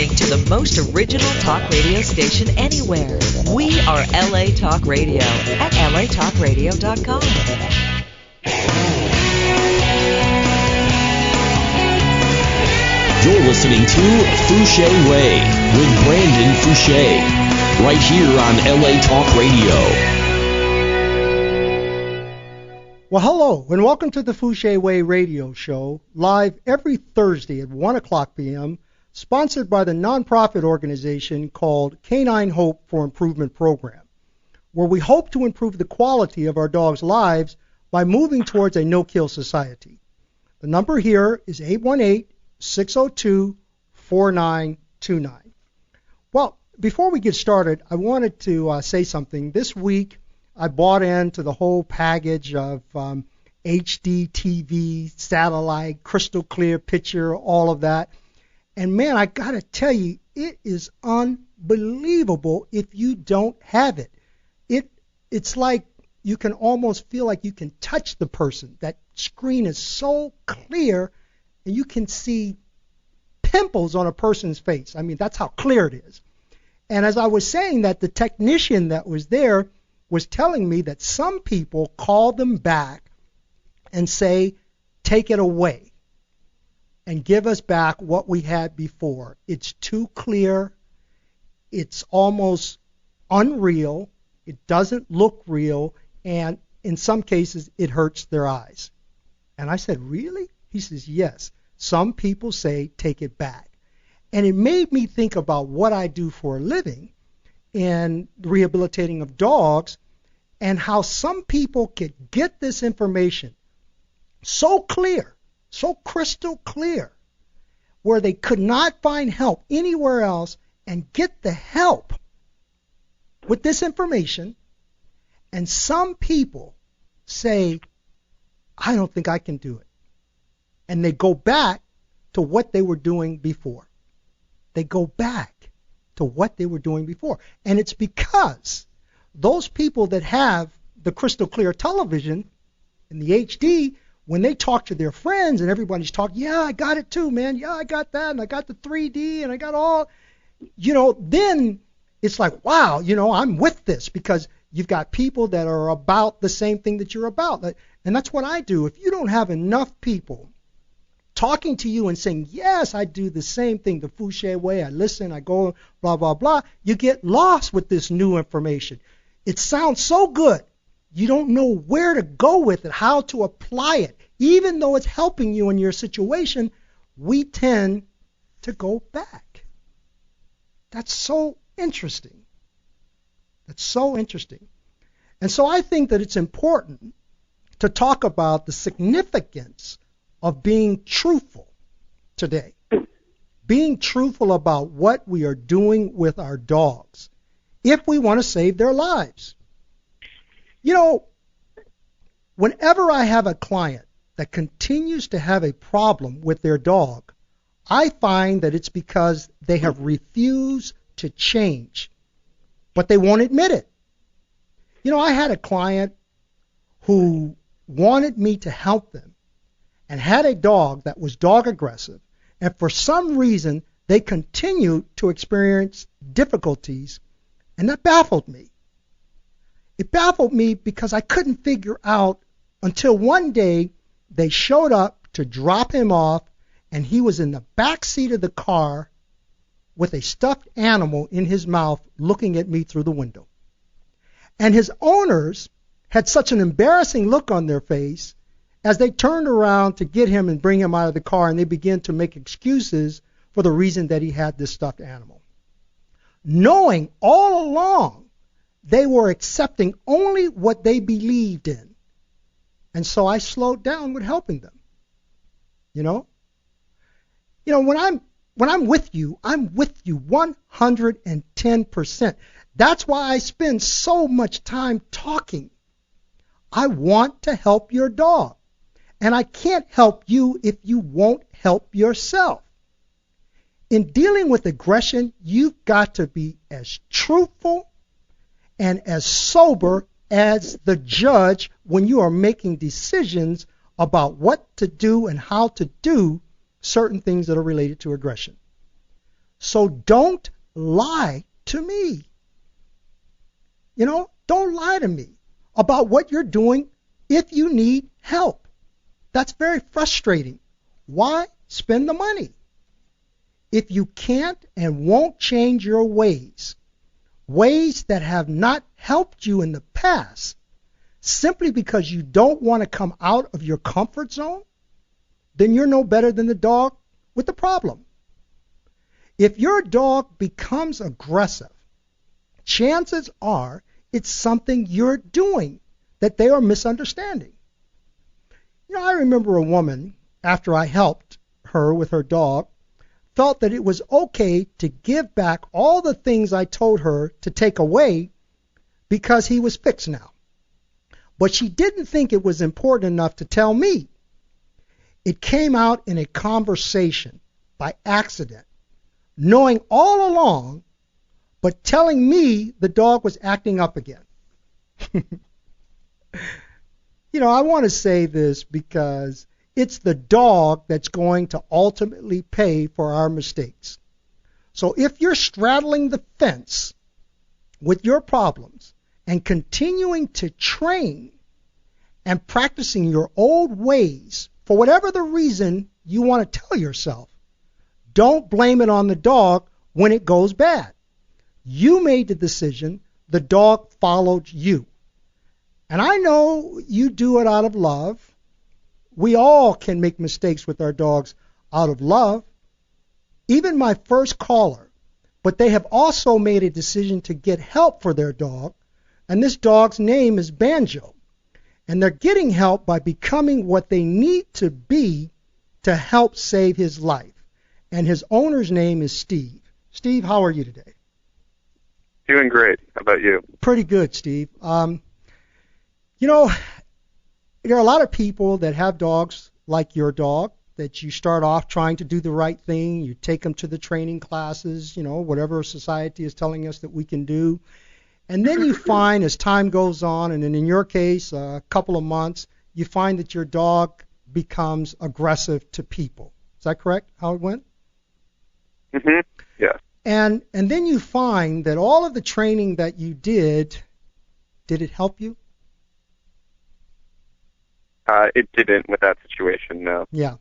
listening to the most original talk radio station anywhere. We are LA Talk Radio at latalkradio.com. You're listening to Fouché Way with Brandon Fouché, right here on LA Talk Radio. Well, hello, and welcome to the Fouché Way radio show, live every Thursday at 1 o'clock p.m., sponsored by the nonprofit organization called Canine Hope for Improvement Program, where we hope to improve the quality of our dogs' lives by moving towards a no-kill society. The number here is 818-602-4929. Well, before we get started, I wanted to say something. This week, I bought into the whole package of HD TV, satellite, crystal clear picture, all of that. And man, I got to tell you, it is unbelievable if you don't have it. It's like you can almost feel like you can touch the person. That screen is so clear, and you can see pimples on a person's face. I mean, that's how clear it is. And as I was saying that, the technician that was there was telling me that some people call them back and say, take it away and give us back what we had before. It's too clear. It's almost unreal. It doesn't look real. And in some cases, it hurts their eyes. And I said, really? He says, yes. Some people say, take it back. And it made me think about what I do for a living in rehabilitating of dogs and how some people could get this information so clear, so crystal clear, where they could not find help anywhere else and get the help with this information. And some people say, I don't think I can do it. And they go back to what they were doing before. They go back to what they were doing before. And it's because those people that have the crystal clear television in the HD, when they talk to their friends and everybody's talking, yeah, I got it too, man. Yeah, I got that, and I got the 3D, and I got all, then it's like, wow, I'm with this, because you've got people that are about the same thing that you're about. And that's what I do. If you don't have enough people talking to you and saying, yes, I do the same thing, the Fouché way, I listen, I go, blah, blah, blah, you get lost with this new information. It sounds so good. You don't know where to go with it, how to apply it. Even though it's helping you in your situation, we tend to go back. That's so interesting. That's so interesting. And so I think that it's important to talk about the significance of being truthful today. Being truthful about what we are doing with our dogs if we want to save their lives. Whenever I have a client that continues to have a problem with their dog, I find that it's because they have refused to change, but they won't admit it. I had a client who wanted me to help them and had a dog that was dog aggressive, and for some reason they continued to experience difficulties, and that baffled me. It baffled me because I couldn't figure out until one day they showed up to drop him off, and he was in the back seat of the car with a stuffed animal in his mouth looking at me through the window. And his owners had such an embarrassing look on their face as they turned around to get him and bring him out of the car, and they began to make excuses for the reason that he had this stuffed animal. Knowing all along they were accepting only what they believed in. And so I slowed down with helping them. When I'm with you, I'm with you 110%. That's why I spend so much time talking. I want to help your dog. And I can't help you if you won't help yourself. In dealing with aggression, you've got to be as truthful and as sober as the judge when you are making decisions about what to do and how to do certain things that are related to aggression. So don't lie to me. Don't lie to me about what you're doing if you need help. That's very frustrating. Why spend the money? If you can't and won't change your ways that have not helped you in the past, simply because you don't want to come out of your comfort zone, then you're no better than the dog with the problem. If your dog becomes aggressive, chances are it's something you're doing that they are misunderstanding. I remember a woman, after I helped her with her dog, felt that it was okay to give back all the things I told her to take away because he was fixed now. But she didn't think it was important enough to tell me. It came out in a conversation by accident, knowing all along, but telling me the dog was acting up again. I want to say this because it's the dog that's going to ultimately pay for our mistakes. So if you're straddling the fence with your problems and continuing to train and practicing your old ways for whatever the reason you want to tell yourself, don't blame it on the dog when it goes bad. You made the decision, the dog followed you. And I know you do it out of love. We all can make mistakes with our dogs out of love. Even my first caller. But they have also made a decision to get help for their dog. And this dog's name is Banjo. And they're getting help by becoming what they need to be to help save his life. And his owner's name is Steve. Steve, how are you today? Doing great. How about you? Pretty good, Steve. There are a lot of people that have dogs like your dog, that you start off trying to do the right thing. You take them to the training classes, whatever society is telling us that we can do. And then you find as time goes on, and in your case, a couple of months, you find that your dog becomes aggressive to people. Is that correct, how it went? Mm-hmm. Yeah. And then you find that all of the training that you did it help you? It didn't with that situation, no. Yeah.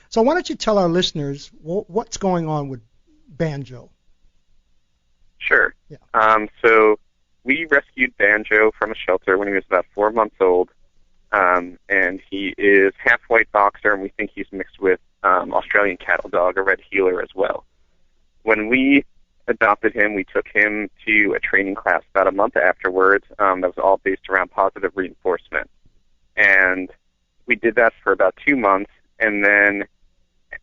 So why don't you tell our listeners what's going on with Banjo? Sure. Yeah. So we rescued Banjo from a shelter when he was about 4 months old, and he is half white boxer, and we think he's mixed with Australian cattle dog, a red heeler as well. When we adopted him, we took him to a training class about a month afterwards that was all based around positive reinforcement. And we did that for about 2 months, and then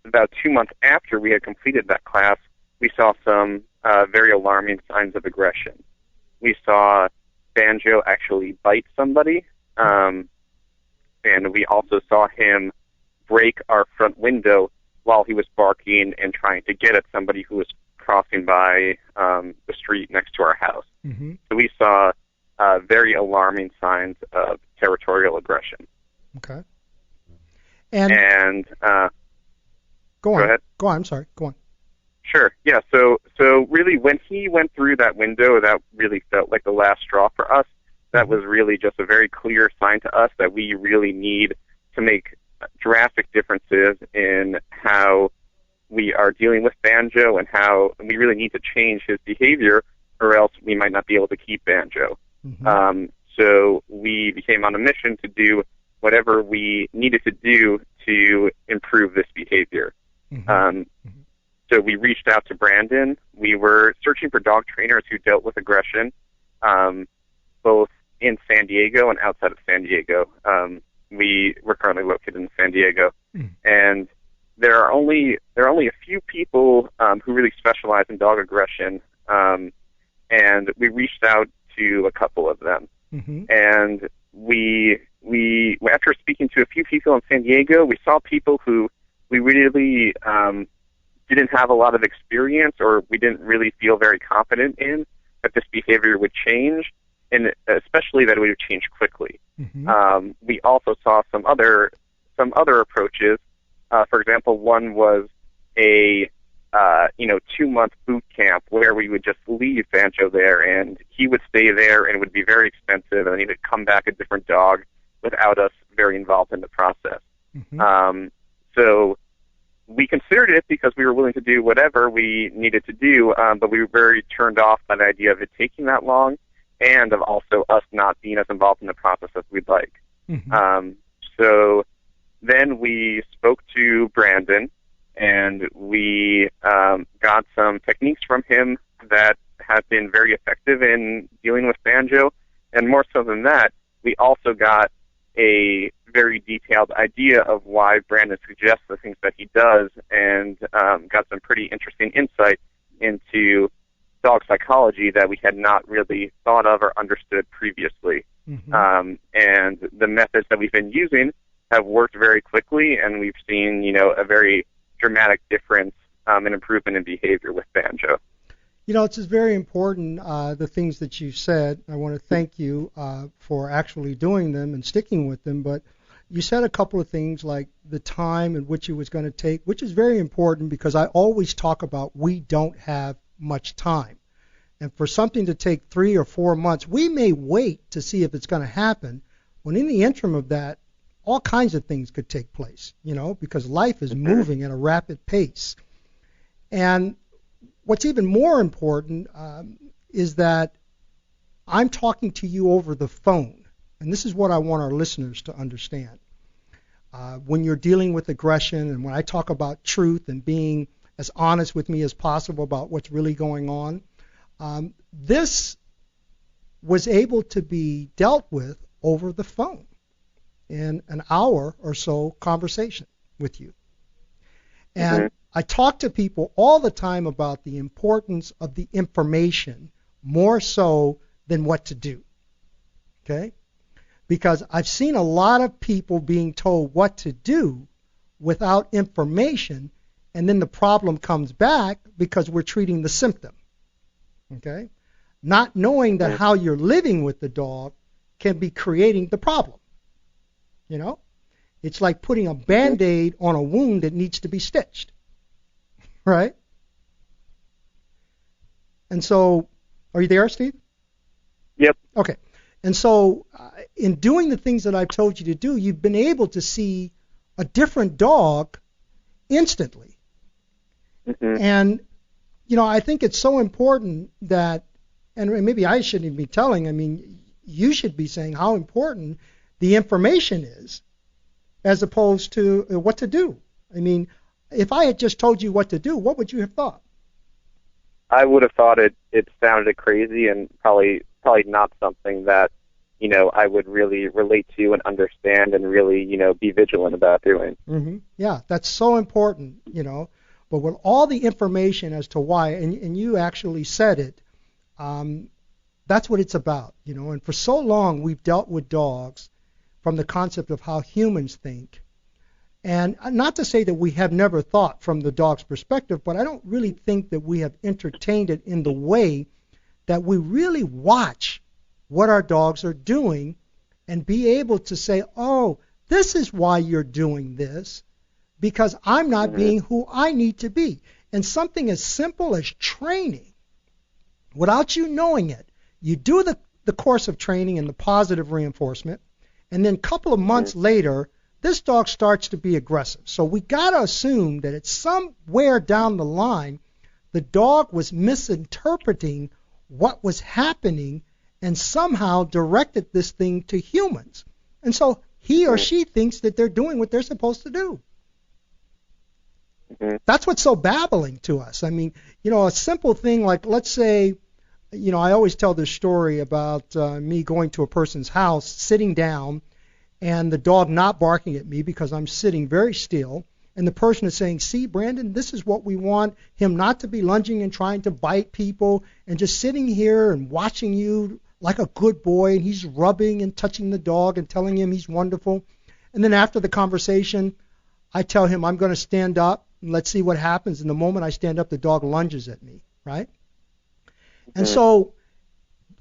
about 2 months after we had completed that class, we saw some very alarming signs of aggression. We saw Banjo actually bite somebody, and we also saw him break our front window while he was barking and trying to get at somebody who was crossing by the street next to our house. Mm-hmm. So we saw very alarming signs of territorial aggression. Okay. And go on. Go ahead. Go on. I'm sorry. Go on. Sure. Yeah. So really, when he went through that window, that really felt like the last straw for us. That was really just a very clear sign to us that we really need to make drastic differences in how we are dealing with Banjo and how we really need to change his behavior, or else we might not be able to keep Banjo. Mm-hmm. So we became on a mission to do whatever we needed to do to improve this behavior. Mm-hmm. So we reached out to Brandon. We were searching for dog trainers who dealt with aggression, both in San Diego and outside of San Diego. We're currently located in San Diego, and there are only a few people who really specialize in dog aggression, and we reached out to a couple of them. Mm-hmm. And we after speaking to a few people in San Diego, we saw people who we really didn't have a lot of experience, or we didn't really feel very confident in that this behavior would change, and especially that it would change quickly. Mm-hmm. We also saw some other approaches. For example, one was a 2-month boot camp where we would just leave Banjo there, and he would stay there, and it would be very expensive, and then he would come back a different dog without us very involved in the process. So we considered it because we were willing to do whatever we needed to do, but we were very turned off by the idea of it taking that long, and of also us not being as involved in the process as we'd like. So then we spoke to Brandon, and we got some techniques from him that have been very effective in dealing with Banjo, and more so than that, we also got a very detailed idea of why Brandon suggests the things that he does, and got some pretty interesting insight into dog psychology that we had not really thought of or understood previously. And the methods that we've been using have worked very quickly, and we've seen, a very dramatic difference in improvement in behavior with Banjo. It's just very important, the things that you said. I want to thank you for actually doing them and sticking with them. But you said a couple of things like the time in which it was going to take, which is very important because I always talk about we don't have much time. And for something to take 3 or 4 months, we may wait to see if it's going to happen, when in the interim of that, all kinds of things could take place, because life is moving at a rapid pace. And what's even more important is that I'm talking to you over the phone. And this is what I want our listeners to understand. When you're dealing with aggression, and when I talk about truth and being as honest with me as possible about what's really going on, this was able to be dealt with over the phone in an hour or so conversation with you. And I talk to people all the time about the importance of the information more so than what to do. Okay? Because I've seen a lot of people being told what to do without information, and then the problem comes back because we're treating the symptom. Okay? Not knowing that how you're living with the dog can be creating the problem. It's like putting a Band-Aid on a wound that needs to be stitched. Right? And so, are you there, Steve? Yep. Okay. And so, in doing the things that I've told you to do, you've been able to see a different dog instantly. And, I think it's so important that, and maybe I shouldn't even be telling, you should be saying how important the information is as opposed to what to do. If I had just told you what to do, what would you have thought? I would have thought it sounded crazy and probably not something that, I would really relate to and understand and really, be vigilant about doing. Yeah, that's so important, But with all the information as to why, and you actually said it, that's what it's about, And for so long we've dealt with dogs from the concept of how humans think. And not to say that we have never thought from the dog's perspective, but I don't really think that we have entertained it in the way that we really watch what our dogs are doing and be able to say, oh, this is why you're doing this, because I'm not being who I need to be. And something as simple as training, without you knowing it, you do the course of training and the positive reinforcement, and then a couple of months later, this dog starts to be aggressive. So we got to assume that it's somewhere down the line, the dog was misinterpreting what was happening and somehow directed this thing to humans. And so he or she thinks that they're doing what they're supposed to do. That's what's so baffling to us. A simple thing like, let's say, I always tell this story about me going to a person's house, sitting down, and the dog not barking at me because I'm sitting very still, and the person is saying, see, Brandon, this is what we want, him not to be lunging and trying to bite people, and just sitting here and watching you like a good boy, and he's rubbing and touching the dog and telling him he's wonderful. And then after the conversation, I tell him I'm going to stand up, and let's see what happens. And the moment I stand up, the dog lunges at me, right? And so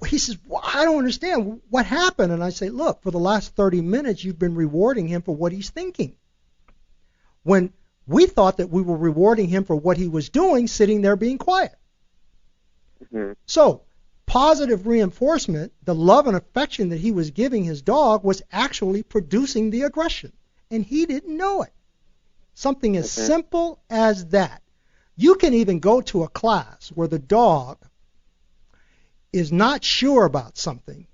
he says, well, I don't understand. What happened? And I say, look, for the last 30 minutes, you've been rewarding him for what he's thinking. When We thought that we were rewarding him for what he was doing, sitting there being quiet. Mm-hmm. So positive reinforcement, the love and affection that he was giving his dog was actually producing the aggression, and he didn't know it. Something as simple as that. You can even go to a class where the dog is not sure about something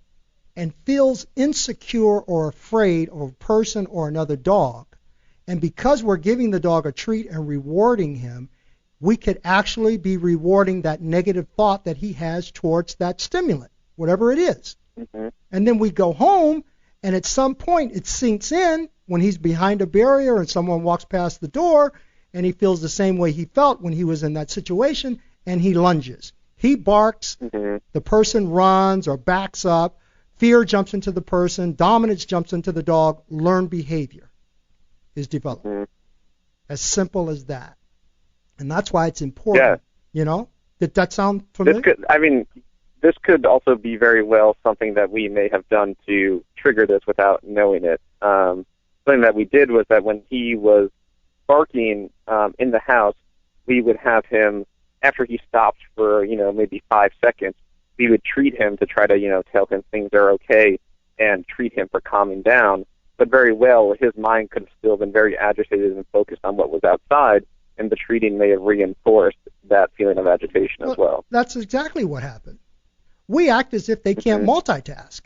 and feels insecure or afraid of a person or another dog, and because we're giving the dog a treat and rewarding him, we could actually be rewarding that negative thought that he has towards that stimulant, whatever it is. Mm-hmm. And then we go home, and at some point it sinks in when he's behind a barrier and someone walks past the door, and he feels the same way he felt when he was in that situation, and he lunges. He barks, the person runs or backs up, fear jumps into the person, dominance jumps into the dog, learned behavior is developed. As simple as that. And that's why it's important. You know? Did that sound familiar? This could also be very well something that we may have done to trigger this without knowing it. Something that we did was that when he was barking in the house, we would have him, after he stopped for, maybe 5 seconds, we would treat him to try to, tell him things are okay and treat him for calming down. But very well, his mind could have still been very agitated and focused on what was outside, and the treating may have reinforced that feeling of agitation as well. That's exactly what happened. We act as if they can't multitask.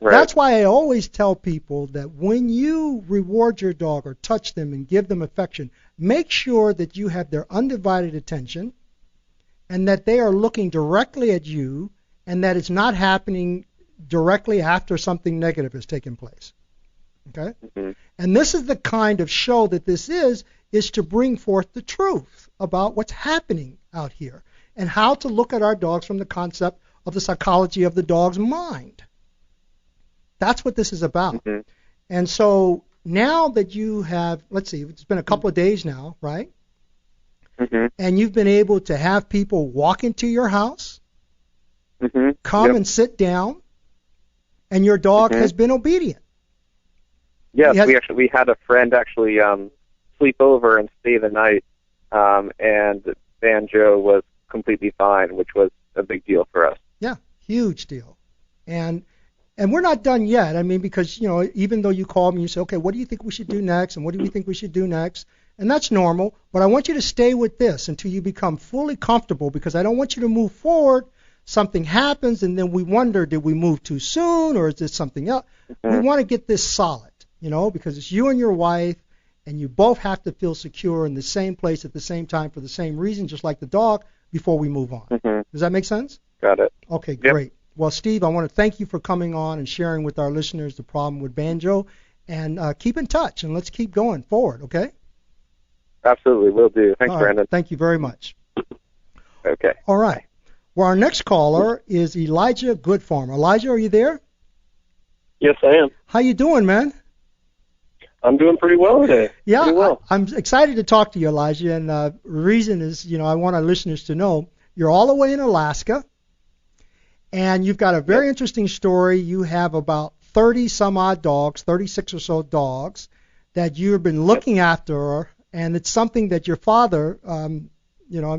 Right. That's why I always tell people that when you reward your dog or touch them and give them affection, make sure that you have their undivided attention and that they are looking directly at you and that it's not happening directly after something negative has taken place. Okay? And this is the kind of show that this is to bring forth the truth about what's happening out here and how to look at our dogs from the concept of the psychology of the dog's mind. That's what this is about. And so now that you have, let's see, it's been a couple of days now, right? And you've been able to have people walk into your house, come and sit down, and your dog has been obedient. Yes, we had a friend actually sleep over and stay the night, and Banjo was completely fine, which was a big deal for us. Yeah, huge deal. And we're not done yet. I mean, because, even though you call me, you say, okay, what do you think we should do next? And what do you think we should do next? And that's normal. But I want you to stay with this until you become fully comfortable, because I don't want you to move forward. Something happens, and then we wonder, did we move too soon, or is this something else? We want to get this solid, because it's you and your wife, and you both have to feel secure in the same place at the same time for the same reason, just like the dog, before we move on. Does that make sense? Got it. Okay, great. Well, Steve, I want to thank you for coming on and sharing with our listeners the problem with Banjo. And keep in touch, and let's keep going forward, okay? Absolutely, will do. Thanks, All Brandon. Right. Thank you very much. Okay. All right. Well, our next caller is Elijah Goodfarm. Elijah, are you there? Yes, I am. How you doing, man? I'm doing pretty well today. Yeah, pretty well. I'm excited to talk to you, Elijah. And the reason is, I want our listeners to know you're all the way in Alaska. And you've got a very interesting story. You have about 30 some odd dogs, 36 or so dogs that you've been looking after, and it's something that your father, I'm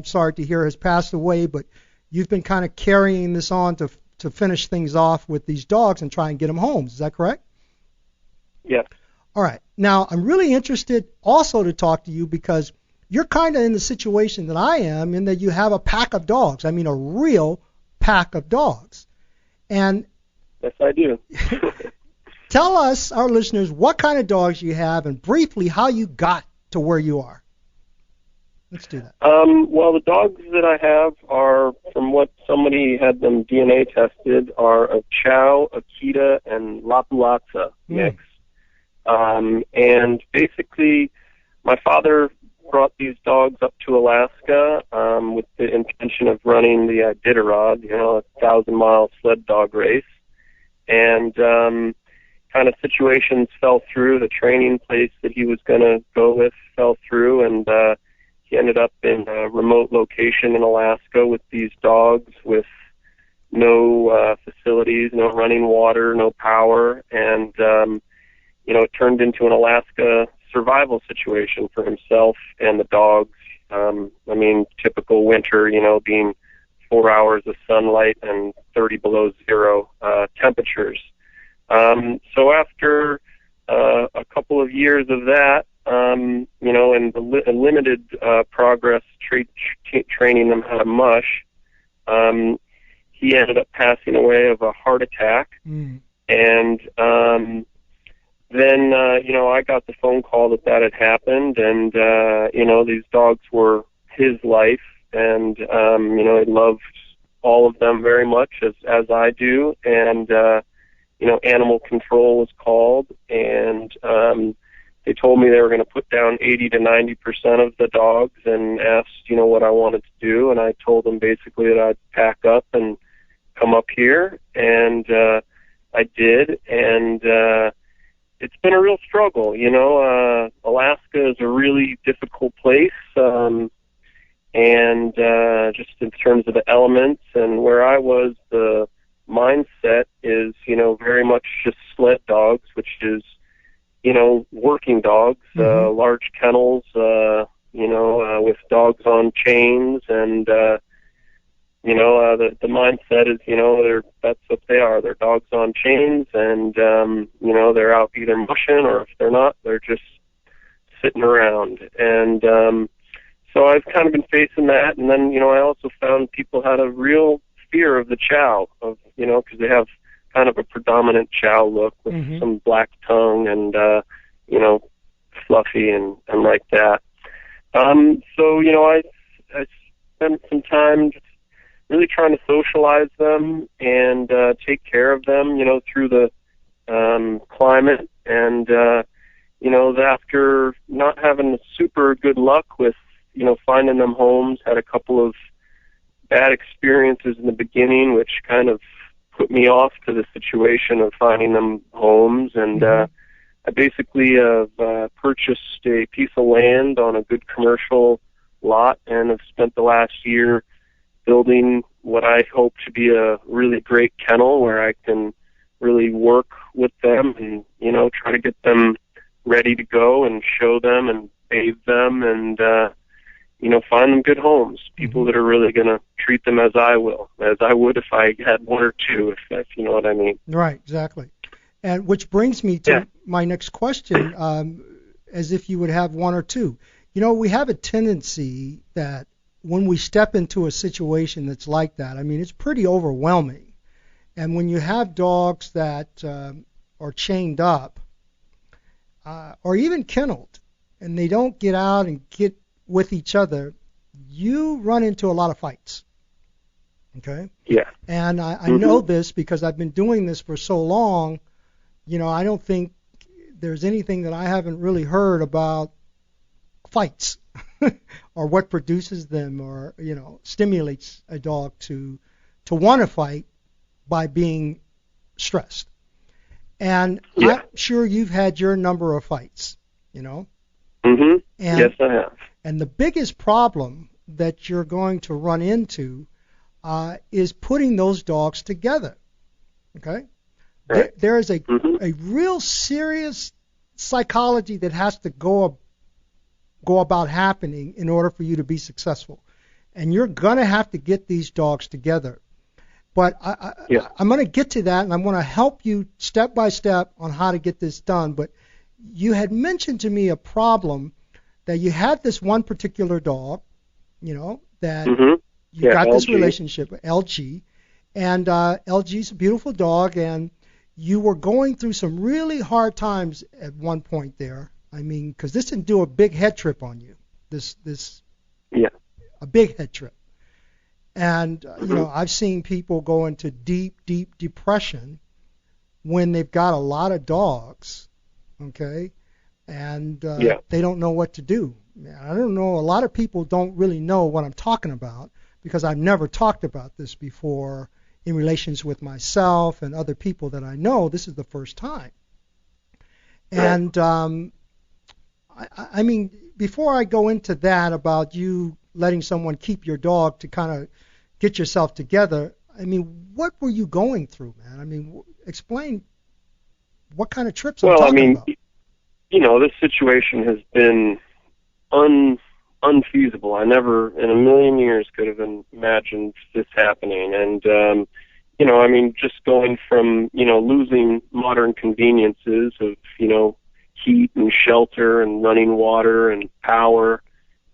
sorry to hear, has passed away, but you've been kind of carrying this on to finish things off with these dogs and try and get them home. Is that correct? Yes. All right. Now, I'm really interested also to talk to you because you're kind of in the situation that I am, in that you have a pack of dogs. I mean, a real pack of dogs. And yes, I do. Tell us, our listeners, what kind of dogs you have and briefly how you got to where you are. Let's do that. Well, the dogs that I have are, from what somebody had them DNA tested, are a Chow, Akita, and Lapalasa mix. And basically, my father brought these dogs up to Alaska with the intention of running the Iditarod, 1,000-mile sled dog race. And kind of situations fell through. The training place that he was going to go with fell through, and he ended up in a remote location in Alaska with these dogs with no facilities, no running water, no power, and it turned into an Alaska survival situation for himself and the dogs. I mean, typical winter, being 4 hours of sunlight and 30 below zero temperatures. So after a couple of years of that, and the limited progress training them how to mush, he ended up passing away of a heart attack. And then, I got the phone call that had happened, and, these dogs were his life, and, he loved all of them very much, as I do, and, animal control was called, and they told me they were going to put down 80 to 90% of the dogs, and asked, what I wanted to do, and I told them basically that I'd pack up and come up here, and I did, and it's been a real struggle. Alaska is a really difficult place, and just in terms of the elements, and where I was, the mindset is, very much just sled dogs, which is, working dogs, large kennels, with dogs on chains, and, the mindset is, that's what they are. They're dogs on chains, and, they're out either mushing, or if they're not, they're just sitting around. And so I've kind of been facing that, and then, I also found people had a real fear of the chow, because they have kind of a predominant chow look with some black tongue and, fluffy and like that. So, I spent some time just really trying to socialize them and take care of them, through the climate. And, after not having super good luck with, finding them homes, had a couple of bad experiences in the beginning, which kind of put me off to the situation of finding them homes. And I basically have purchased a piece of land on a good commercial lot, and have spent the last year building what I hope to be a really great kennel where I can really work with them and, try to get them ready to go and show them and bathe them and, find them good homes, people that are really going to treat them as I would if I had one or two, if you know what I mean. Right, exactly. And which brings me to my next question, as if you would have one or two. We have a tendency that when we step into a situation that's like that, it's pretty overwhelming. And when you have dogs that are chained up or even kenneled, and they don't get out and get with each other, you run into a lot of fights. Okay? Yeah. And I know this because I've been doing this for so long. I don't think there's anything that I haven't really heard about fights or what produces them, or stimulates a dog to want to fight by being stressed. And I'm sure you've had your number of fights, And, yes, I have. And the biggest problem that you're going to run into is putting those dogs together. Okay? Right. There is a real serious psychology that has to go about happening in order for you to be successful. And you're going to have to get these dogs together. But I'm going to get to that, and I'm going to help you step by step on how to get this done. But you had mentioned to me a problem that you had this one particular dog, that you got this relationship with LG. And LG's a beautiful dog, and you were going through some really hard times at one point there. Because this didn't do a big head trip on you. A big head trip. And, I've seen people go into deep, deep depression when they've got a lot of dogs, okay, and they don't know what to do. I don't know, a lot of people don't really know what I'm talking about because I've never talked about this before in relations with myself and other people that I know. This is the first time. And, before I go into that about you letting someone keep your dog to kind of get yourself together, what were you going through, man? Explain what kind of trips I'm talking about. this situation has been unfeasible. I never in a million years could have imagined this happening. And, just going from, losing modern conveniences of, heat and shelter and running water and power,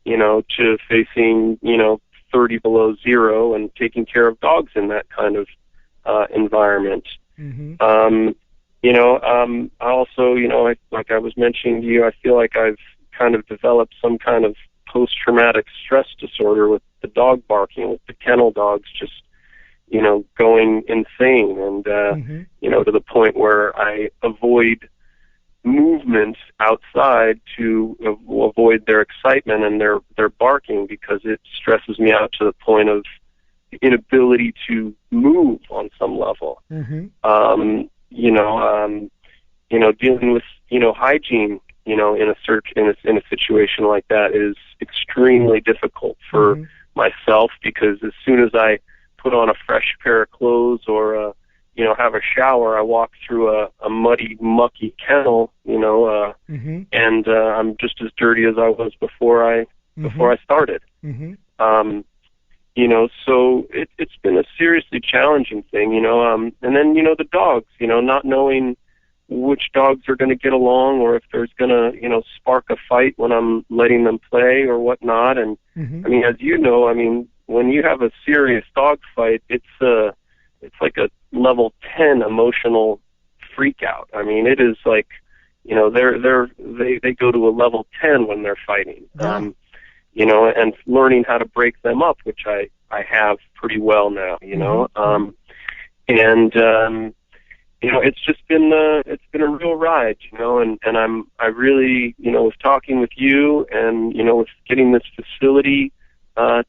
to facing, 30 below zero and taking care of dogs in that kind of environment. Mm-hmm. I also, like I was mentioning to you, I feel like I've kind of developed some kind of post-traumatic stress disorder with the dog barking, with the kennel dogs just, going insane and, to the point where I avoid movement outside to avoid their excitement and their barking because it stresses me out to the point of inability to move on some level. Mm-hmm. Dealing with, hygiene, in a situation like that is extremely difficult for myself because as soon as I put on a fresh pair of clothes or, have a shower, I walk through a muddy, mucky kennel, and I'm just as dirty as I was before I started. Mm-hmm. So it's been a seriously challenging thing, and then, the dogs, not knowing which dogs are going to get along or if there's going to, spark a fight when I'm letting them play or whatnot. And Mm-hmm. I mean, as you know, when you have a serious dog fight, it's like a level 10 emotional freak out. I mean, it is like, they go to a level 10 when they're fighting. Yeah. And learning how to break them up, which I have pretty well now, it's just been a real ride, and I really, with talking with you and, with getting this facility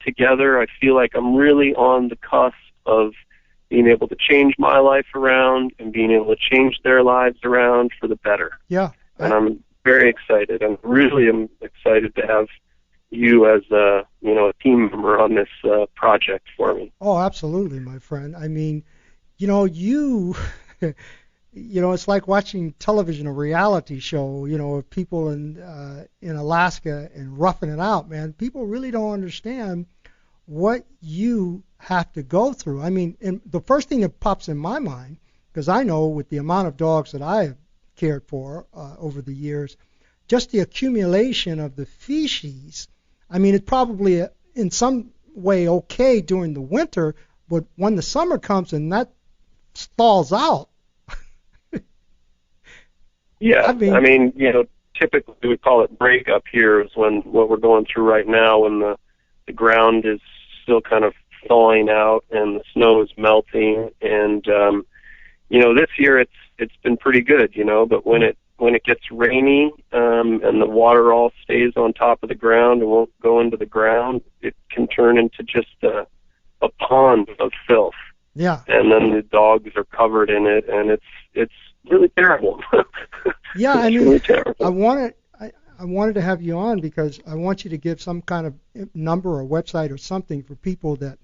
together, I feel like I'm really on the cusp of being able to change my life around and being able to change their lives around for the better. Yeah. And I'm very excited. I really am excited to have you as a team member on this project for me. Oh, absolutely, my friend. I mean, it's like watching television, a reality show, of people in Alaska and roughing it out, man. People really don't understand what you have to go through. I mean, and the first thing that pops in my mind, because I know with the amount of dogs that I have cared for over the years, just the accumulation of the feces. I mean, it's probably in some way okay during the winter, but when the summer comes and that stalls out. Yeah, I mean, typically we would call it breakup here is when what we're going through right now when the ground is still kind of thawing out and the snow is melting and this year it's been pretty good, but when it gets rainy and the water all stays on top of the ground and won't go into the ground, it can turn into just a pond of filth. Yeah. And then the dogs are covered in it, and it's really terrible. Yeah, I mean, really terrible. I wanted to have you on because I want you to give some kind of number or website or something for people that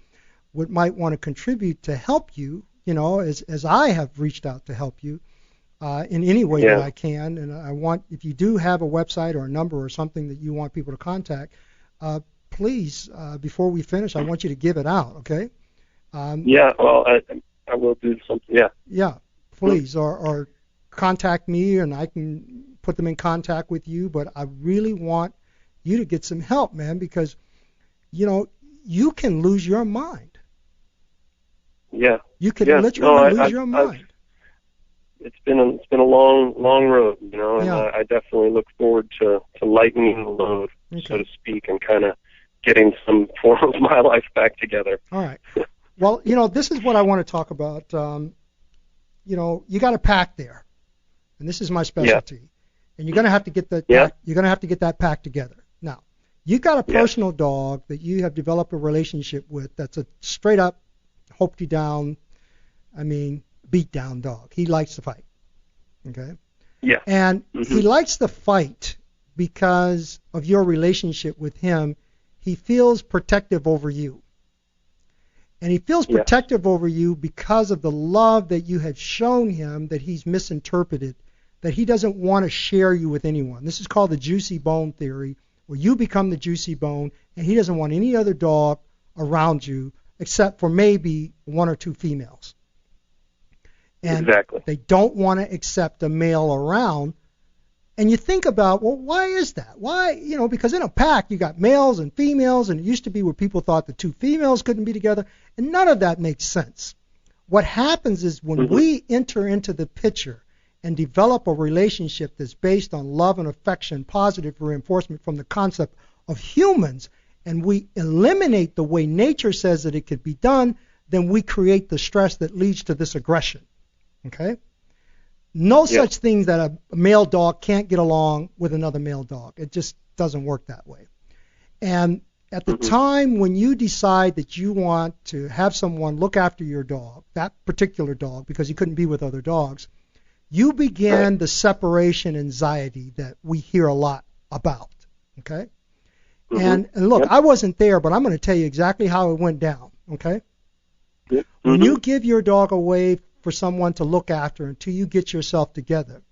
might want to contribute to help you, as I have reached out to help you in any way that I can. And I want, if you do have a website or a number or something that you want people to contact, please, before we finish, I want you to give it out, okay? Well, I will do something, Yeah, please, or contact me and I can put them in contact with you, but I really want you to get some help, man, because, you can lose your mind. Yeah. You can literally lose your mind. It's been a long road, and I definitely look forward to lightening the load, so to speak, and kind of getting some form of my life back together. All right. Well, this is what I want to talk about. You got a pack there, and this is my specialty. And you're going to have to get that. You're going to have to get that pack together. Now, you got a personal dog that you have developed a relationship with. That's a straight up, hope you down. I mean, beat down dog. He likes to fight. Okay. Yeah. And he likes to fight because of your relationship with him. He feels protective over you. And he feels protective over you because of the love that you have shown him that he's misinterpreted that he doesn't want to share you with anyone. This is called the juicy bone theory, where you become the juicy bone, and he doesn't want any other dog around you except for maybe one or two females. And exactly. They don't want to accept a male around. And you think about, well, why is that? Why, because in a pack you got males and females, and it used to be where people thought the two females couldn't be together, and none of that makes sense. What happens is when we enter into the picture and develop a relationship that's based on love and affection, positive reinforcement from the concept of humans, and we eliminate the way nature says that it could be done, then we create the stress that leads to this aggression. Okay? No such thing that a male dog can't get along with another male dog. It just doesn't work that way. And at the time when you decide that you want to have someone look after your dog, that particular dog, because you couldn't be with other dogs, you begin the separation anxiety that we hear a lot about. Okay? And look, I wasn't there, but I'm going to tell you exactly how it went down. Okay? When you give your dog away for someone to look after until you get yourself together,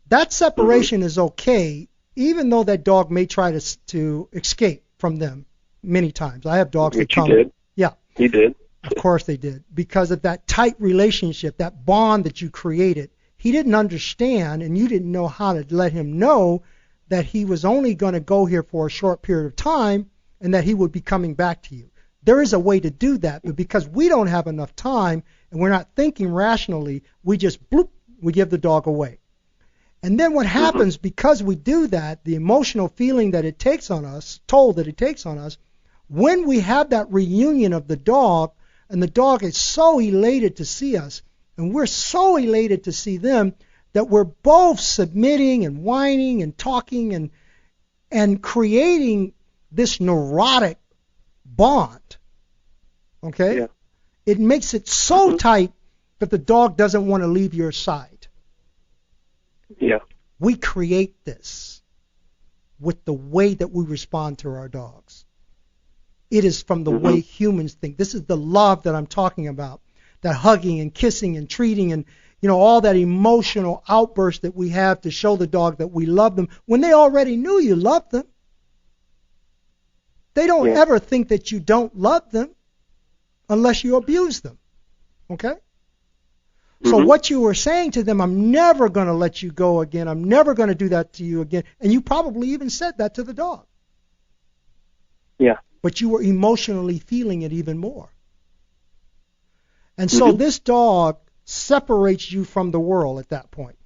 that separation is okay, even though that dog may try to escape from them many times. I have dogs that come. You did. Yeah. He did. Of course they did. Because of that tight relationship, that bond that you created, he didn't understand, and you didn't know how to let him know that he was only going to go here for a short period of time and that he would be coming back to you. There is a way to do that, but because we don't have enough time and we're not thinking rationally, we just bloop, we give the dog away. And then what happens, because we do that, the emotional feeling that it takes on us, toll that it takes on us, when we have that reunion of the dog, and the dog is so elated to see us, and we're so elated to see them, that we're both submitting and whining and talking and creating this neurotic bond. Okay? Yeah. It makes it so tight that the dog doesn't want to leave your side. Yeah. We create this with the way that we respond to our dogs. It is from the way humans think. This is the love that I'm talking about, that hugging and kissing and treating and all that emotional outburst that we have to show the dog that we love them when they already knew you loved them. They don't ever think that you don't love them unless you abuse them. Okay? So what you were saying to them, I'm never going to let you go again. I'm never going to do that to you again. And you probably even said that to the dog. Yeah. But you were emotionally feeling it even more. And so this dog separates you from the world at that point.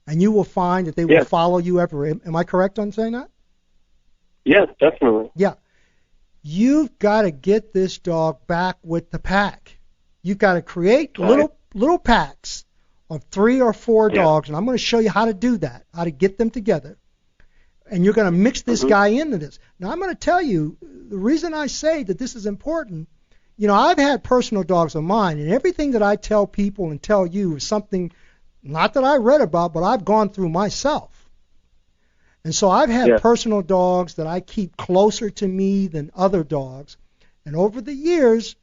And you will find that they will follow you everywhere. Am I correct on saying that? Yeah, definitely. Yeah. You've got to get this dog back with the pack. You've got to create little packs of 3 or 4 dogs, and I'm going to show you how to do that, how to get them together. And you're going to mix this guy into this. Now, I'm going to tell you, the reason I say that this is important, I've had personal dogs of mine, and everything that I tell people and tell you is something, not that I read about, but I've gone through myself. And so I've had personal dogs that I keep closer to me than other dogs. And over the years,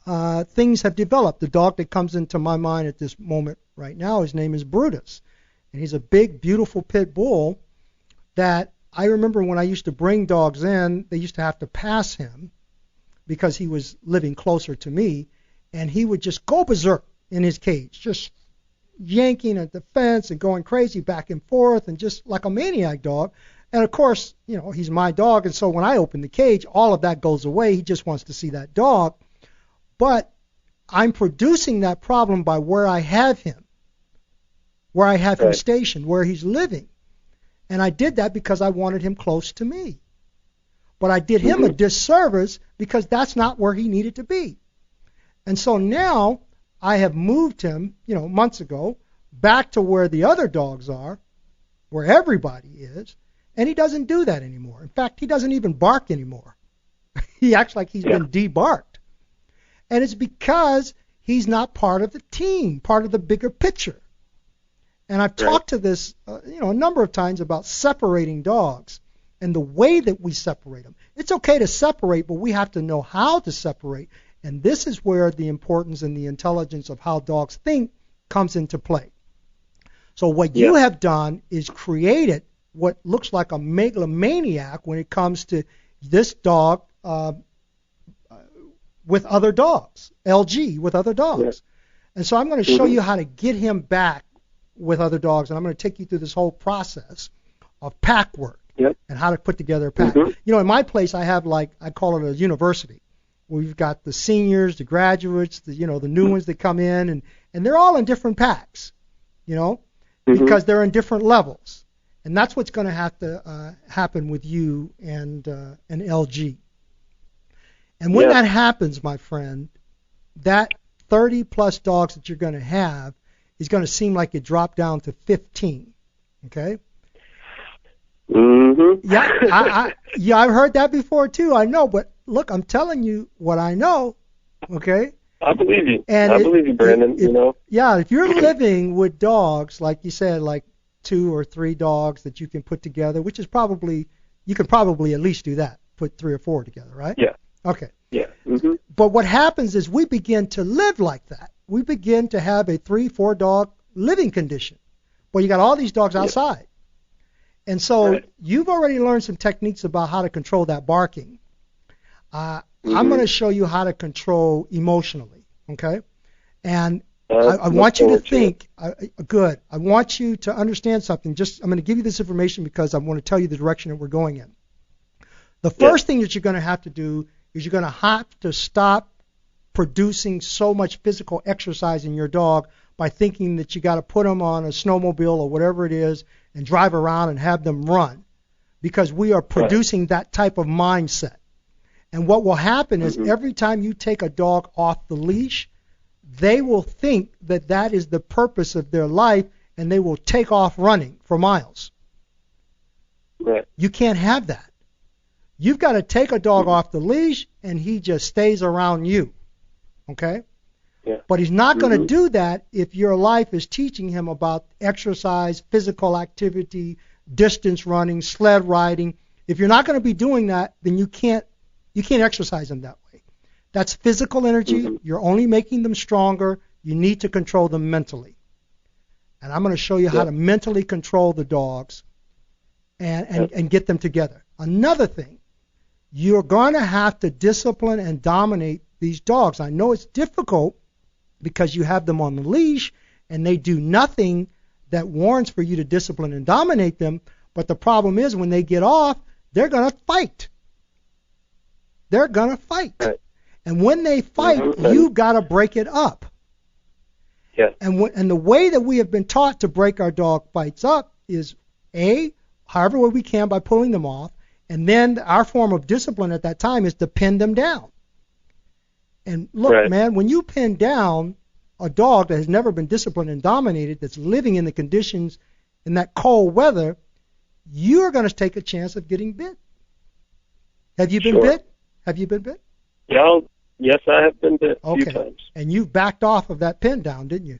things have developed. The dog that comes into my mind at this moment right now, his name is Brutus. And he's a big, beautiful pit bull that I remember when I used to bring dogs in, they used to have to pass him because he was living closer to me. And he would just go berserk in his cage, just yanking at the fence and going crazy back and forth and just like a maniac dog. And of course, he's my dog. And so when I open the cage, all of that goes away. He just wants to see that dog. But I'm producing that problem by where I have him, him stationed, where he's living. And I did that because I wanted him close to me. But I did him a disservice because that's not where he needed to be. And so now I have moved him, months ago, back to where the other dogs are, where everybody is, and he doesn't do that anymore. In fact, he doesn't even bark anymore. He acts like he's been debarked. And it's because he's not part of the team, part of the bigger picture. And I've talked to this, a number of times about separating dogs and the way that we separate them. It's okay to separate, but we have to know how to separate. And this is where the importance and the intelligence of how dogs think comes into play. So what you have done is created what looks like a megalomaniac when it comes to this dog with other dogs, LG with other dogs. Yeah. And so I'm going to show you how to get him back with other dogs, and I'm going to take you through this whole process of pack work and how to put together a pack. You know, in my place, I have I call it a university. We've got the seniors, the graduates, the new ones that come in, and they're all in different packs, because they're in different levels. And that's what's going to have to happen with you and LG. And when that happens, my friend, that 30-plus dogs that you're going to have is going to seem like it dropped down to 15. Okay? Yeah, I've heard that before, too. I know, but look, I'm telling you what I know, okay? I believe you. And I believe you, Brandon, Yeah, if you're living with dogs, like you said, like 2 or 3 dogs that you can put together, which is you can probably at least do that, put 3 or 4 together, right? Yeah. Okay. Yeah. But what happens is we begin to live like that. We begin to have a 3-4 dog living condition. Well, you got all these dogs outside. And so you've already learned some techniques about how to control that barking. I'm going to show you how to control emotionally, okay? And I want you to think, good. I want you to understand something. I'm going to give you this information because I want to tell you the direction that we're going in. The first thing that you're going to have to do is you're going to have to stop producing so much physical exercise in your dog by thinking that you got to put them on a snowmobile or whatever it is and drive around and have them run, because we are producing that type of mindset. And what will happen is every time you take a dog off the leash, they will think that that is the purpose of their life, and they will take off running for miles. Right. You can't have that. You've got to take a dog off the leash, and he just stays around you, okay? Yeah. But he's not going to do that if your life is teaching him about exercise, physical activity, distance running, sled riding. If you're not going to be doing that, then you can't exercise them that way. That's physical energy. You're only making them stronger. You need to control them mentally. And I'm going to show you how to mentally control the dogs and get them together. Another thing, you're going to have to discipline and dominate these dogs. I know it's difficult because you have them on the leash and they do nothing that warrants for you to discipline and dominate them, but the problem is when they get off, they're going to fight. They're going to fight. Right. And when they fight, you've got to break it up. Yeah. And the way that we have been taught to break our dog fights up is, however way we can by pulling them off, and then our form of discipline at that time is to pin them down. And look, man, when you pin down a dog that has never been disciplined and dominated, that's living in the conditions in that cold weather, you're going to take a chance of getting bit. Have you been bit? Have you been bit? Yeah, yes, I have been bit a few times. And you backed off of that pin down, didn't you?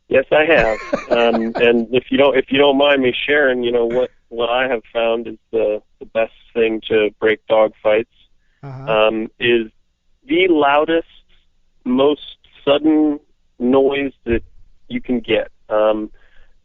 Yes, I have. And if you don't mind me sharing, what I have found is the best thing to break dog fights is the loudest, most sudden noise that you can get. For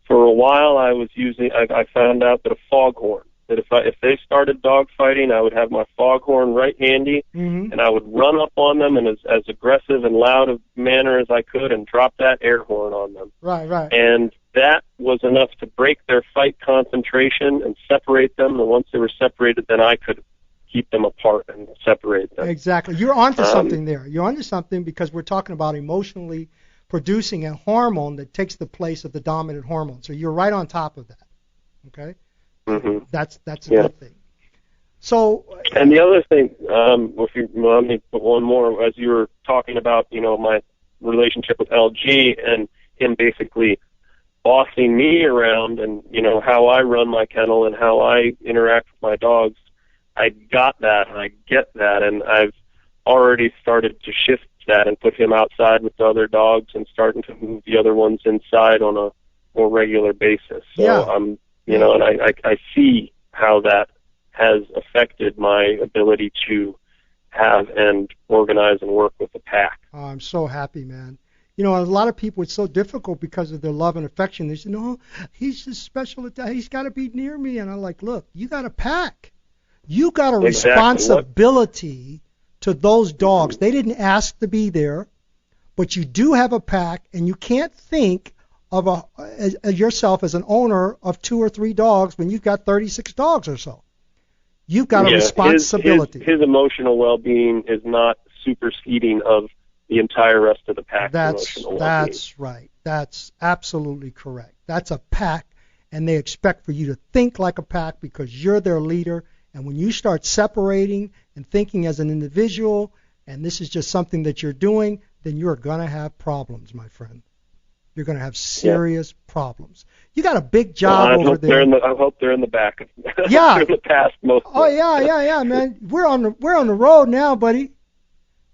a while, I found out that a foghorn, that if they started dog fighting, I would have my foghorn right handy, and I would run up on them in as aggressive and loud a manner as I could and drop that air horn on them. Right. And that was enough to break their fight concentration and separate them, and once they were separated, then I could keep them apart and separate them. Exactly. You're onto something there. You're onto something because we're talking about emotionally producing a hormone that takes the place of the dominant hormone. So you're right on top of that. Okay? That's a good thing. So. And the other thing, if you let me put one more, as you were talking about, my relationship with LG and him basically bossing me around and, how I run my kennel and how I interact with my dogs, I got that and I get that, and I've already started to shift that and put him outside with the other dogs and starting to move the other ones inside on a more regular basis. So I'm, and I see how that has affected my ability to have and organize and work with the pack. Oh, I'm so happy, man. You know, a lot of people, it's so difficult because of their love and affection. They say, no, he's just special. He's got to be near me. And I'm like, look, you got a pack. You got a responsibility to those dogs. They didn't ask to be there, but you do have a pack, and you can't think of yourself as an owner of 2 or 3 dogs when you've got 36 dogs or so. You've got a responsibility. His emotional well-being is not superseding of the entire rest of the pack. That's right. That's absolutely correct. That's a pack, and they expect for you to think like a pack because you're their leader. And when you start separating and thinking as an individual, and this is just something that you're doing, then you're going to have problems, my friend. You're going to have serious problems. You got a big job over there. I hope they're in the back. Yeah. They're in the past most. Oh yeah, man. We're on the road now, buddy,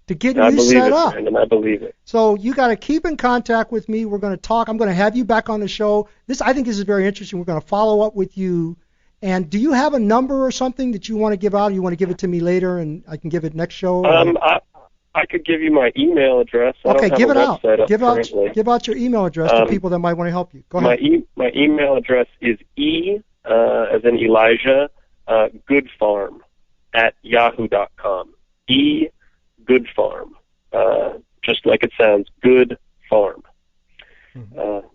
to get you set up. Brandon, I believe it. So you got to keep in contact with me. We're going to talk. I'm going to have you back on the show. I think this is very interesting. We're going to follow up with you. And do you have a number or something that you want to give out? Or you want to give it to me later, and I can give it next show? I could give you my email address. Okay, give it out. Give out your email address to people that might want to help you. Go ahead. My email address is as in Elijah, Goodfarm @yahoo.com. Goodfarm, just like it sounds, Good Farm.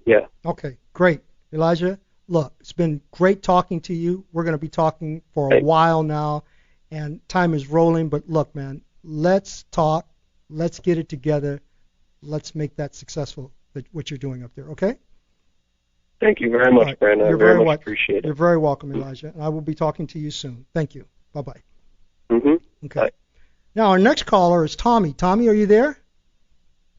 Yeah. Okay, great, Elijah. Look, it's been great talking to you. We're going to be talking for a while now, and time is rolling. But look, man, let's talk. Let's get it together. Let's make that successful, what you're doing up there, okay? Thank you very much, Brandon. I very much appreciate it. You're very welcome, Elijah. And I will be talking to you soon. Thank you. Bye-bye. Mm-hmm. Okay. Bye. Now, our next caller is Tommy. Tommy, are you there?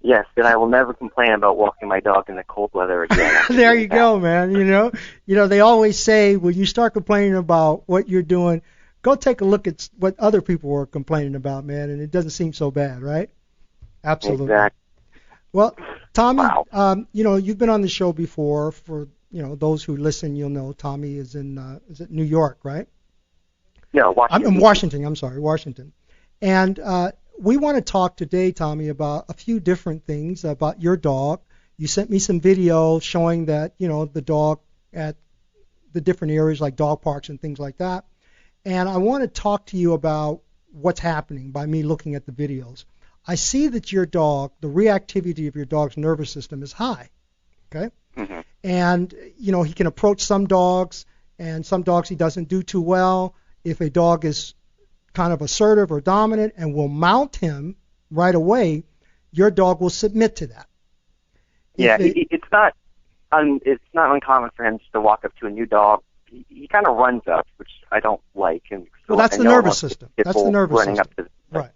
Yes, and I will never complain about walking my dog in the cold weather again. There you go, man. You know, they always say when you start complaining about what you're doing, go take a look at what other people were complaining about, man, and it doesn't seem so bad, right? Absolutely. Exactly. Well, Tommy, wow. You've been on the show before. For those who listen, you'll know Tommy is in is it New York, right? No, Washington. I'm in Washington. I'm sorry, Washington. And we want to talk today, Tommy, about a few different things about your dog. You sent me some video showing that, the dog at the different areas like dog parks and things like that. And I want to talk to you about what's happening by me looking at the videos. I see that your dog, the reactivity of your dog's nervous system is high, okay? Mm-hmm. And, he can approach some dogs, and some dogs he doesn't do too well. If a dog is kind of assertive or dominant and will mount him right away, your dog will submit to that. Yeah, it's not uncommon for him just to walk up to a new dog. He kind of runs up, which I don't like. And well, that's the nervous system. That's the nervous system. Right.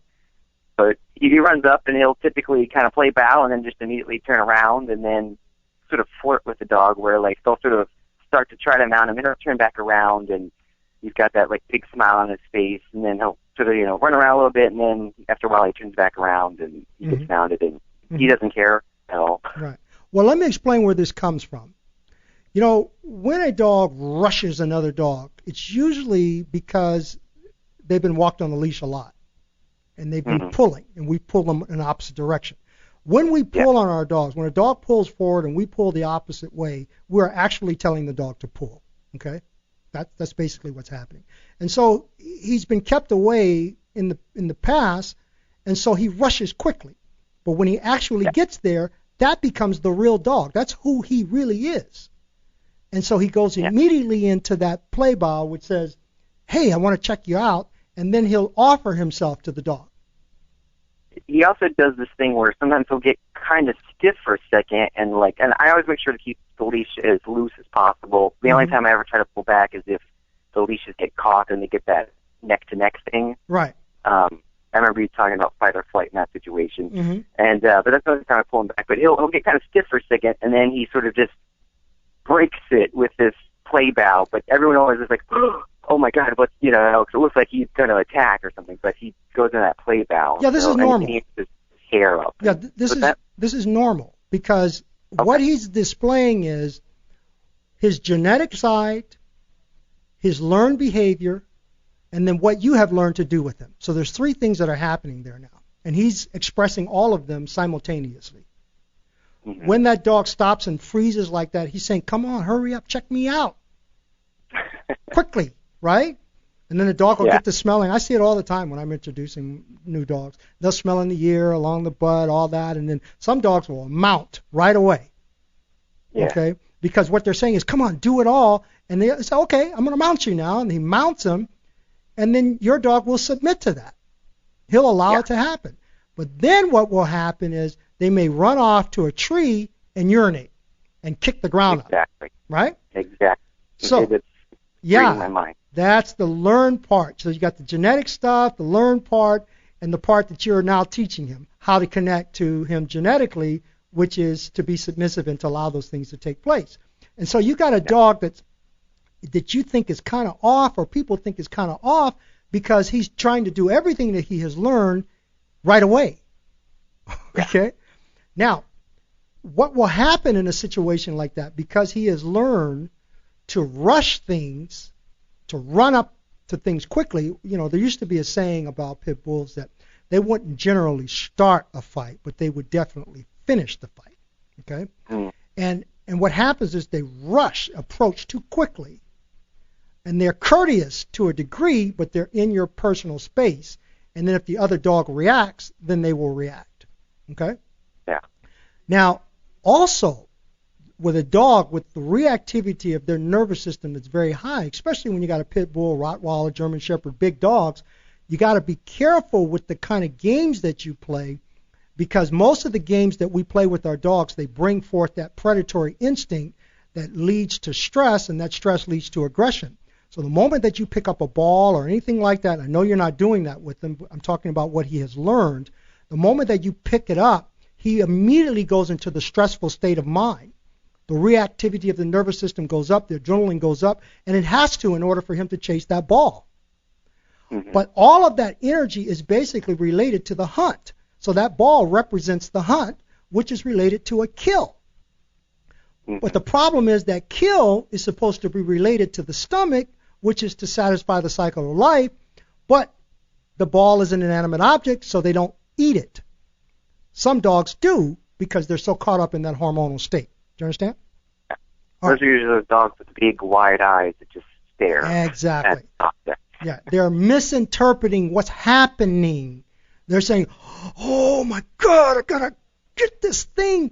But he runs up and he'll typically kind of play bow and then just immediately turn around and then sort of flirt with the dog where like they'll sort of start to try to mount him and he'll turn back around and he's got that like big smile on his face and then he'll sort of run around a little bit and then after a while he turns back around and he gets mounted and he doesn't care at all. Right. Well, let me explain where this comes from. When a dog rushes another dog, it's usually because they've been walked on the leash a lot. And they've been pulling, and we pull them in the opposite direction. When we pull on our dogs, when a dog pulls forward and we pull the opposite way, we're actually telling the dog to pull, okay? That's basically what's happening. And so he's been kept away in the past, and so he rushes quickly. But when he actually gets there, that becomes the real dog. That's who he really is. And so he goes immediately into that play bow, which says, hey, I want to check you out. And then he'll offer himself to the dog. He also does this thing where sometimes he'll get kind of stiff for a second, and I always make sure to keep the leash as loose as possible. The only time I ever try to pull back is if the leashes get caught and they get that neck-to-neck thing. Right. I remember you talking about fight or flight in that situation. And but that's the only time I pull him back. But he'll get kind of stiff for a second, and then he sort of just breaks it with this play bow. But everyone always is like, oh my God, what, because it looks like he's going to attack or something, but he goes in that play bow. Yeah, this is normal. And he keeps his hair up. Yeah, this is normal because what he's displaying is his genetic side, his learned behavior, and then what you have learned to do with him. So there's 3 things that are happening there now, and he's expressing all of them simultaneously. When that dog stops and freezes like that, he's saying, come on, hurry up, check me out. Quickly, right? And then the dog will get to smelling. I see it all the time when I'm introducing new dogs. They'll smell in the ear, along the butt, all that, and then some dogs will mount right away. Yeah. Okay? Because what they're saying is, come on, do it all. And they say, okay, I'm going to mount you now. And he mounts them, and then your dog will submit to that. He'll allow it to happen. But then what will happen is they may run off to a tree and urinate and kick the ground up. Right? Exactly. So, That's reading my mind. That's the learned part. So you got the genetic stuff, the learned part, and the part that you're now teaching him, how to connect to him genetically, which is to be submissive and to allow those things to take place. And so you got a dog that you think is kind of off, or people think is kind of off, because he's trying to do everything that he has learned right away. Okay? Now, what will happen in a situation like that, because he has learned to rush things, to run up to things quickly? There used to be a saying about pit bulls that they wouldn't generally start a fight, but they would definitely finish the fight. Okay? And what happens is they approach too quickly. And they're courteous to a degree, but they're in your personal space. And then if the other dog reacts, then they will react. Okay? Yeah. Now, also, with a dog with the reactivity of their nervous system that's very high, especially when you got a pit bull, Rottweiler, German Shepherd, big dogs, you got to be careful with the kind of games that you play, because most of the games that we play with our dogs, they bring forth that predatory instinct that leads to stress, and that stress leads to aggression. So the moment that you pick up a ball or anything like that, I know you're not doing that with him, but I'm talking about what he has learned. The moment that you pick it up, he immediately goes into the stressful state of mind. The reactivity of the nervous system goes up, the adrenaline goes up, and it has to in order for him to chase that ball. But all of that energy is basically related to the hunt. So that ball represents the hunt, which is related to a kill. But the problem is that kill is supposed to be related to the stomach, which is to satisfy the cycle of life, but the ball is an inanimate object, so they don't eat it. Some dogs do, because they're so caught up in that hormonal state. Do you understand? Those are usually those dogs with big, wide eyes that just stare. Exactly. At objects. Yeah, they're misinterpreting what's happening. They're saying, oh my God, I gotta get this thing.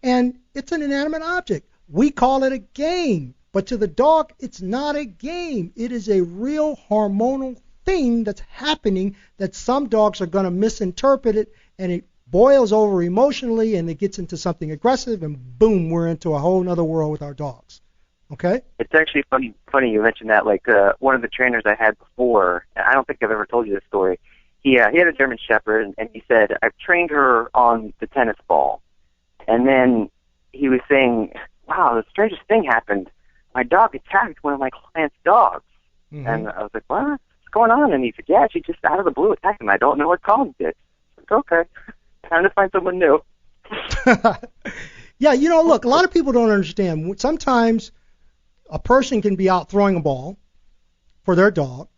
And it's an inanimate object. We call it a game. But to the dog, it's not a game. It is a real hormonal thing that's happening that some dogs are going to misinterpret it, and it boils over emotionally, and it gets into something aggressive, and boom, we're into a whole other world with our dogs. Okay? It's actually funny you mentioned that. Like one of the trainers I had before, I don't think I've ever told you this story. He had a German Shepherd, and he said, I've trained her on the tennis ball. And then he was saying, wow, the strangest thing happened. My dog attacked one of my client's dogs. And I was like, what? What's going on? And he said, yeah, she just out of the blue attacked him. I don't know what caused it. I was like, okay, time to find someone new. Yeah, look, a lot of people don't understand. Sometimes a person can be out throwing a ball for their dog.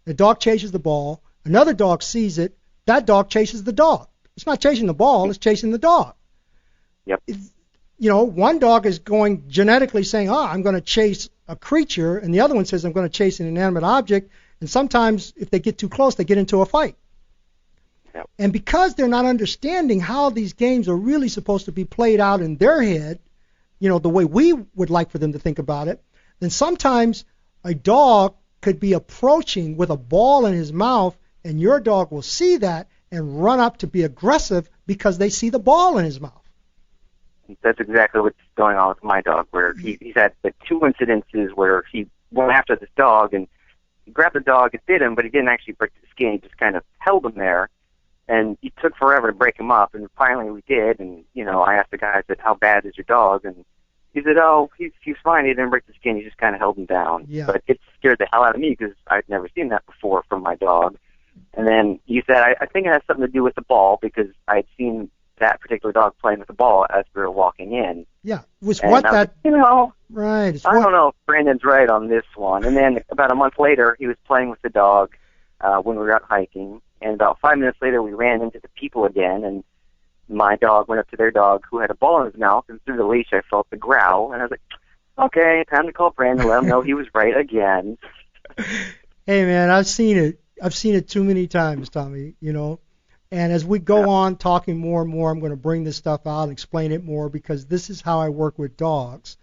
The dog chases the ball. Another dog sees it. That dog chases the dog. It's not chasing the ball. It's chasing the dog. Yep. One dog is going genetically saying, I'm going to chase a creature, and the other one says, I'm going to chase an inanimate object, and sometimes if they get too close, they get into a fight. Yep. And because they're not understanding how these games are really supposed to be played out in their head, the way we would like for them to think about it, then sometimes a dog could be approaching with a ball in his mouth, and your dog will see that and run up to be aggressive because they see the ball in his mouth. That's exactly what's going on with my dog, where he's had the two incidences where he went after this dog and he grabbed the dog and bit him, but he didn't actually break the skin. He just kind of held him there, and it took forever to break him up, and finally we did. And I asked the guy, I said, how bad is your dog? And he said, oh, he's fine. He didn't break the skin. He just kind of held him down. Yeah. But it scared the hell out of me because I'd never seen that before from my dog. And then you said, I think it has something to do with the ball, because I'd seen that particular dog playing with the ball as we were walking in. Yeah, it was and what I was that... like, right. I don't know if Brandon's right on this one. And then about a month later, he was playing with the dog when we were out hiking. And about 5 minutes later, we ran into the people again. And my dog went up to their dog who had a ball in his mouth, and through the leash I felt the growl, and I was like, okay, time to call Brandon, let him know he was right again. Hey, man, I've seen it. I've seen it too many times, Tommy, And as we go on talking more and more, I'm going to bring this stuff out and explain it more, because this is how I work with dogs.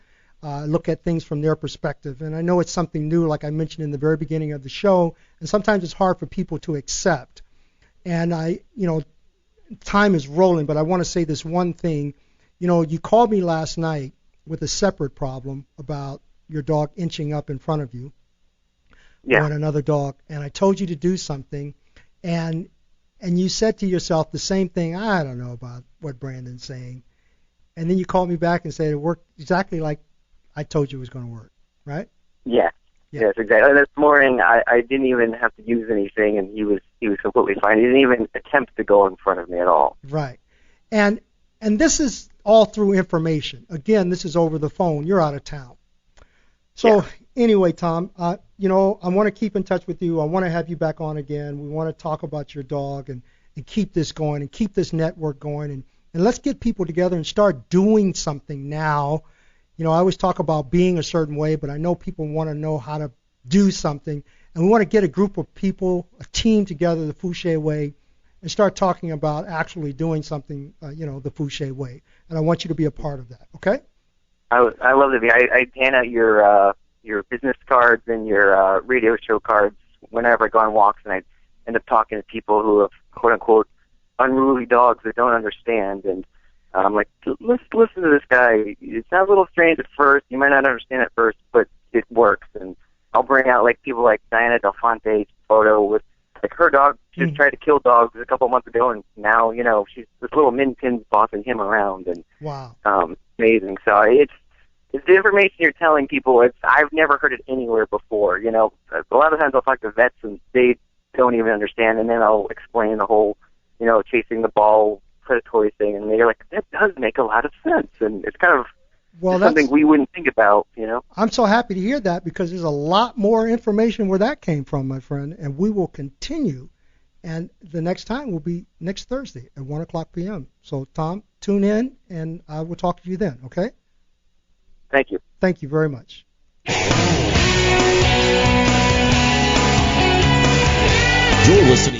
Look at things from their perspective. And I know it's something new, like I mentioned in the very beginning of the show, and sometimes it's hard for people to accept. And time is rolling, but I want to say this one thing. You called me last night with a separate problem about your dog inching up in front of you. Or another dog, and I told you to do something, and you said to yourself the same thing. I don't know about what Brandon's saying, and then you called me back and said it worked exactly like I told you it was going to work, right? Yes, exactly. This morning I didn't even have to use anything, and he was completely fine. He didn't even attempt to go in front of me at all. Right, and this is all through information. Again, this is over the phone. You're out of town, so. Yeah. Anyway, Tom, I want to keep in touch with you. I want to have you back on again. We want to talk about your dog and keep this going and keep this network going. And let's get people together and start doing something now. I always talk about being a certain way, but I know people want to know how to do something. And we want to get a group of people, a team together, the Fouché way, and start talking about actually doing something, the Fouché way. And I want you to be a part of that, okay? I love it. I hand out your business cards and your radio show cards whenever I go on walks, and I end up talking to people who have quote-unquote unruly dogs that don't understand, and I'm like, listen to this guy. It sounds a little strange at first. You might not understand at first, but it works. And I'll bring out people like Diana Del Fonte's photo with her dog just tried to kill dogs a couple of months ago, and now she's this little min pin's bossing him around, and wow, amazing. So it's the information you're telling people. I've never heard it anywhere before. A lot of times I'll talk to vets and they don't even understand, and then I'll explain the whole, chasing the ball predatory thing, and they're like, that does make a lot of sense, and it's kind of something we wouldn't think about. I'm so happy to hear that, because there's a lot more information where that came from, my friend, and we will continue. And the next time will be next Thursday at 1 o'clock p.m. So, Tom, tune in, and I will talk to you then, okay? Thank you. Thank you very much. You're listening